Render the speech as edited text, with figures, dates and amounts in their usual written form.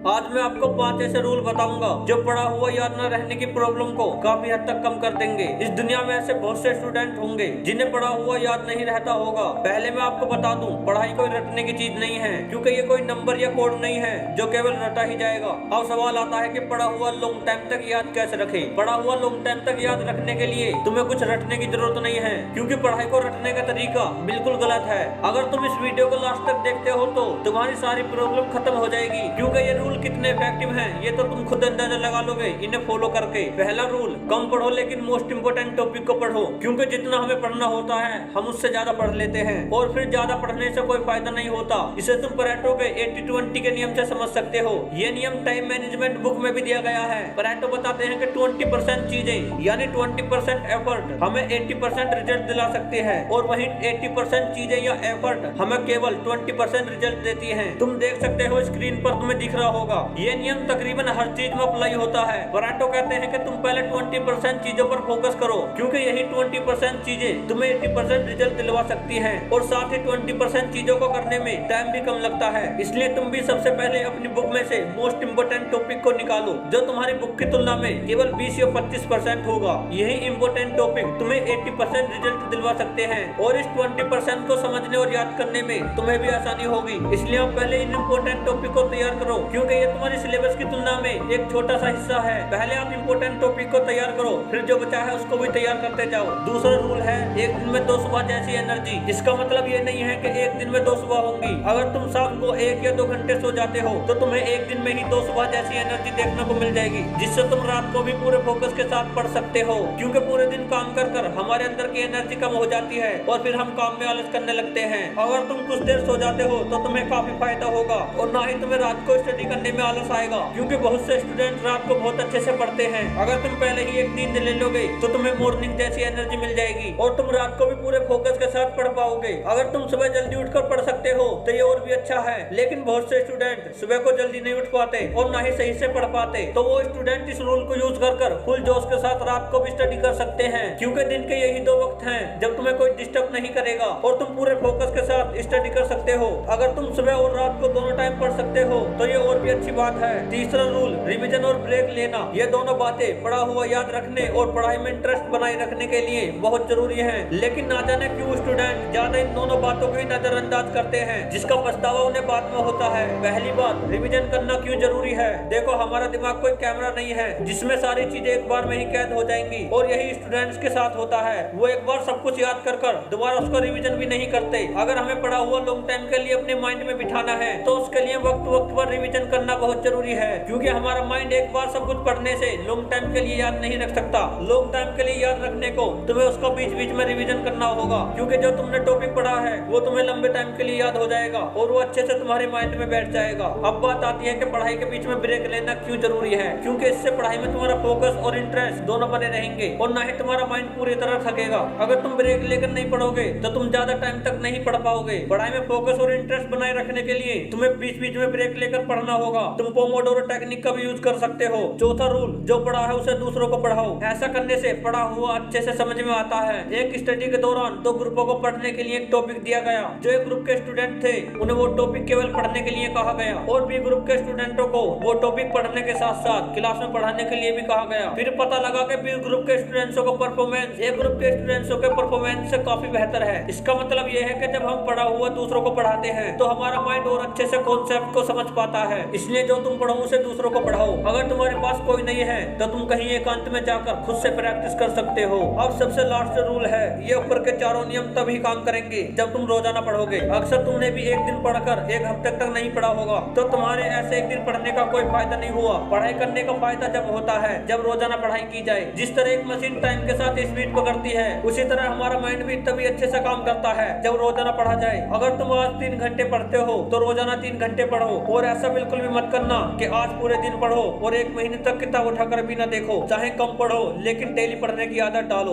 आज मैं आपको 5 ऐसे रूल बताऊंगा जो पढ़ा हुआ याद न रहने की प्रॉब्लम को काफी हद तक कम कर देंगे। इस दुनिया में ऐसे बहुत से स्टूडेंट होंगे जिन्हें पढ़ा हुआ याद नहीं रहता होगा। पहले मैं आपको बता दूं, पढ़ाई कोई रटने की चीज नहीं है, क्योंकि ये कोई नंबर या कोड नहीं है जो केवल रटा ही जाएगा। अब सवाल आता है कि पढ़ा हुआ लॉन्ग टाइम तक याद कैसे रखे। पढ़ा हुआ लॉन्ग टाइम तक याद रखने के लिए तुम्हें कुछ रटने की जरूरत नहीं है, क्योंकि पढ़ाई को रटने का तरीका बिल्कुल गलत है। अगर तुम इस वीडियो को लास्ट तक देखते हो तो तुम्हारी सारी प्रॉब्लम खत्म हो जाएगी, क्योंकि ये रूल कितने इफेक्टिव हैं ये तो तुम खुद अंदाजा लगा लोगे इन्हें फॉलो करके। पहला रूल, कम पढ़ो लेकिन मोस्ट इंपोर्टेंट टॉपिक को पढ़ो, क्योंकि जितना हमें पढ़ना होता है हम उससे ज्यादा पढ़ लेते हैं और फिर ज्यादा पढ़ने से कोई फायदा नहीं होता। इसे तुम परेटो के 80-20 के नियम से समझ सकते हो। ये नियम टाइम मैनेजमेंट बुक में भी दिया गया है। परेटो बताते हैं कि 20% चीजें यानी 20% एफर्ट हमें 80% रिजल्ट दिला सकते हैं, और वहीं 80% चीजें या एफर्ट हमें केवल 20% रिजल्ट देती हैं। तुम देख सकते हो स्क्रीन पर तुम्हें दिख रहा होगा। ये नियम तकरीबन हर चीज में अप्लाई होता है। परेटो कहते हैं कि तुम पहले 20% चीजों पर फोकस करो, क्योंकि यही 20% चीजें तुम्हें 80% रिजल्ट दिलवा सकती हैं, और साथ ही 20% चीजों को करने में टाइम भी कम लगता है। इसलिए तुम भी सबसे पहले अपनी बुक में से मोस्ट इंपोर्टेंट टॉपिक को निकालो, जो तुम्हारी बुक की तुलना में केवल 20 या 25% होगा। यही इंपोर्टेंट टॉपिक तुम्हें 80% रिजल्ट दिलवा सकते हैं, और इस 20% को समझने और याद करने में तुम्हें भी आसानी होगी। इसलिए आप पहले इन इंपोर्टेंट टॉपिक को तैयार करो, क्योंकि ये तुम्हारी सिलेबस की तुलना में एक छोटा सा हिस्सा है। पहले आप इंपोर्टेंट टॉपिक को तैयार करो, फिर जो बचा है उसको भी तैयार करते जाओ। दूसरा रूल है, एक दिन में 2 सुबह जैसी एनर्जी। इसका मतलब ये नहीं है कि एक दिन में 2 सुबह होंगी। अगर तुम शाम को 1 या 2 घंटे सो जाते हो तो तुम्हें एक दिन में ही 2 सुबह जैसी एनर्जी देखने को मिल जाएगी, जिससे तुम रात को भी पूरे फोकस के साथ पढ़ सकते हो। क्योंकि पूरे दिन काम कर कर हमारे अंदर की एनर्जी कम हो जाती है और फिर हम काम में आलस करने लगते हैं। अगर तुम कुछ देर सो जाते हो तो तुम्हें काफी फायदा होगा, और ना ही तुम्हें रात को स्टडी करने में आलस आएगा, क्योंकि बहुत से स्टूडेंट रात को बहुत अच्छे से पढ़ते हैं। अगर तुम पहले ही एक नींद ले लोगे तो तुम्हें मॉर्निंग जैसी एनर्जी मिल जाएगी, और तुम रात को भी पूरे फोकस के साथ पढ़ पाओगे। अगर तुम सुबह जल्दी उठकर पढ़ सकते हो तो ये और भी अच्छा है, लेकिन बहुत से स्टूडेंट सुबह को जल्दी नहीं उठ पाते और ना ही सही से पढ़ पाते, तो वो स्टूडेंट इस रूल को यूज कर फुल जोश के साथ रात को भी स्टडी कर सकते हैं, क्योंकि दिन के यही 2 वक्त हैं जब तुम्हें कोई डिस्टर्ब नहीं करेगा और तुम पूरे फोकस के साथ स्टडी कर सकते हो। अगर तुम सुबह और रात को दोनों टाइम पढ़ सकते हो तो ये और भी अच्छी बात है। तीसरा रूल, रिवीजन और ब्रेक लेना। ये दोनों बातें पढ़ा हुआ याद रखने और पढ़ाई में इंटरेस्ट बनाए रखने के लिए बहुत जरूरी है, लेकिन ना जाने क्यों स्टूडेंट ज्यादा इन दोनों बातों को ही नजरअंदाज करते हैं, जिसका पछतावा उन्हें बाद में होता है। पहली बात, रिवीजन करना क्यों जरूरी है। देखो, हमारा दिमाग कोई कैमरा नहीं है जिसमें सारी चीजें एक बार में ही कैद हो जाएंगी, और यही स्टूडेंट्स के साथ होता है। वो एक बार सब कुछ याद कर दोबारा उसका रिवीजन भी नहीं करते। अगर हमें पढ़ा हुआ लॉन्ग टाइम के लिए अपने माइंड में बिठाना है तो उसके लिए वक्त वक्त पर रिवीजन करना बहुत जरूरी है, क्योंकि हमारा माइंड एक बार सब कुछ पढ़ने से लॉन्ग टाइम के लिए याद नहीं रख सकता। लॉन्ग टाइम के लिए याद रखने को तुम्हें उसका बीच बीच में रिवीजन करना होगा, क्योंकि जो तुमने टॉपिक पढ़ा है वो तुम्हें लंबे टाइम के लिए याद हो जाएगा और वो अच्छे से तुम्हारे माइंड में बैठ जाएगा। अब बात आती है कि पढ़ाई के बीच में ब्रेक लेना क्यों जरूरी है, क्योंकि इससे पढ़ाई में तुम्हारा फोकस और इंटरेस्ट दोनों बने रहेंगे, और ना ही तुम्हारा माइंड पूरी तरह थकेगा। अगर तुम ब्रेक लेकर नहीं पढ़ोगे तो तुम ज्यादा टाइम तक नहीं पढ़ पाओगे। पढ़ाई में फोकस और इंटरेस्ट बनाए रखने के लिए तुम्हें बीच बीच में ब्रेक लेकर पढ़ना होगा। तुम पोमोडोरो टेक्निक का भी यूज कर सकते हो। चौथा रूल, जो पढ़ा है उसे दूसरों को पढ़ाओ। ऐसा करने से पढ़ा हुआ अच्छे से समझ में आता है। एक स्टडी के दौरान 2 ग्रुपों को पढ़ने के लिए एक टॉपिक दिया गया। जो एक ग्रुप के स्टूडेंट थे उन्हें वो टॉपिक केवल पढ़ने के लिए कहा गया, और बी ग्रुप के स्टूडेंटों को वो टॉपिक पढ़ने के साथ साथ क्लास में पढ़ाने के लिए भी कहा गया। फिर पता लगा कि बी ग्रुप के स्टूडेंट्स का परफॉर्मेंस ए ग्रुप के स्टूडेंट्स के परफॉर्मेंस से काफी बेहतर है। इसका मतलब ये है कि जब हम पढ़ा हुआ दूसरों को पढ़ाते हैं तो हमारा माइंड और अच्छे से कॉन्सेप्ट को समझ पाता है। इसलिए जो तुम पढ़ो उसे दूसरों को पढ़ाओ। अगर तुम्हारे पास कोई नहीं है तो तुम कहीं एकांत में जाकर खुद से प्रैक्टिस कर सकते हो। अब सबसे लास्ट रूल है, ये ऊपर के 4 नियम तभी काम करेंगे जब तुम रोजाना पढ़ोगे। अक्सर तुमने भी एक दिन पढ़कर 1 हफ्ते तक नहीं पढ़ा होगा, तो तुम्हारे ऐसे एक दिन पढ़ने का कोई फायदा नहीं हुआ। पढ़ाई करने का फायदा जब होता है जब रोजाना पढ़ाई की जाए। जिस तरह एक मशीन टाइम के साथ स्पीड पकड़ती है, उसी तरह हमारा माइंड भी तभी अच्छे से काम करता है जब रोजाना पढ़ा जाए। अगर तुम आज 3 घंटे पढ़ते हो तो रोजाना 3 घंटे पढ़ो, और ऐसा बिल्कुल भी मत करना कि आज पूरे दिन पढ़ो और 1 महीने तक किताब उठाकर भी ना देखो। चाहे कम पढ़ो लेकिन डेली पढ़ने की आदत डालो।